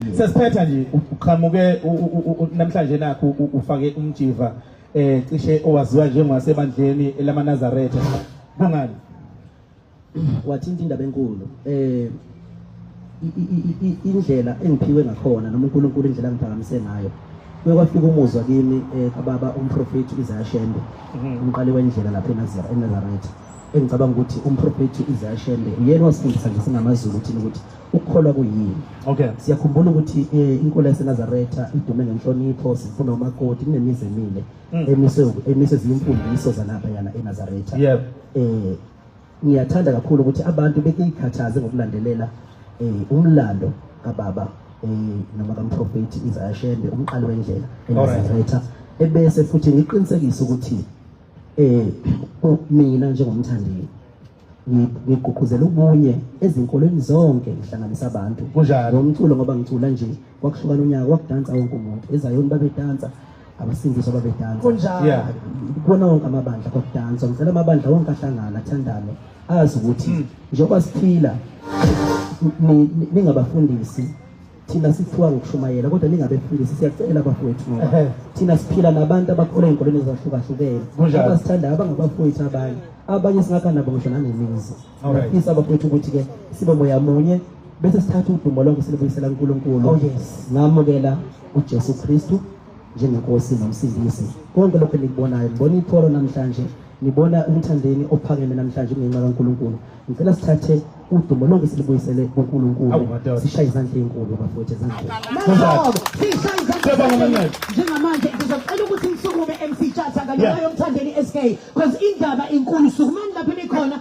Sesiphetha nje uqhamuke namhlanje nakho ufake umjiva cishe owaziwa njengasebandleni lamaNazaretha. Kungani? Wathinta indaba enkulu. Indlela engiphiwe ngakhona noma uNkulunkulu indlela angiphakamise ngayo. Kwafika umuzwa kimi kababa umprofeti Isaiah Shembe, umqali wendlela lapha eNazaretha. Engicabanga ukuthi umprofeti Isaiah Shembe uyena wasifundisa nje singamaZulu ukuthi ukukholwa kuyini. Okay. Siyakhumbula ukuthi inkolo yaseNazaretha idume ngenhlonipho, sifuna umakoti, kunemizi emile emise zimfundiso zalapha yana eNazaretha. Yep. Ngiyathanda kakhulu ukuthi abantu bekuyikhathaze ngokulandelela umlando kababa noma kamprofeti Isaiah Shembe, umqali wendlela eNazaretha. Ebese futhi ngiqinisekisa ukuthi mina njengomthandeli ngigqugquzela ubunye ezinkolweni zonke ngihlanganisa abantu. Ngomculo ngoba ngicula nje kwakuhlukana unyaka kwakudansa wonke umuntu. eZayoni babedansa, abasindiswa babedansa. Kubona wonke amabandla kwakudansa. Ngicela amabandla wonke ahlangana athandane azi ukuthi njengoba siphila ningabafundisi thina sithiwa ngokushumayela kodwa ningabefundisi siyacela abafowethu. Thina siphila nabantu abakholwa ey'nkolweni ezahlukahlukene abasithandayo abangabafowethu abanye singakha nabo ngisho nanemizi. Ngifisa abafowethu ukuthi-ke sibe moya munye bese sithatha udumo lonke silibuyisela kuNkulunkulu. Ngamukela uJesu Kristu njengenkosi nomsindisi. Konke lokho enikubonayo, ngibona ithoro namhlanje, ngibona umthandeni ophakeme namhlanje ngenxa kaNkulunkulu. Ngicela sithathe udumo lonke silibuyisele kuNkulunkulu, sishaye izandla ezinkulu bafowethu ezandleni. Njengamanje ngizocela ukuthi ngisukume MC Chatha ngaloyo mthandeni SK because indaba inkulu. Sukumani lapho nikhona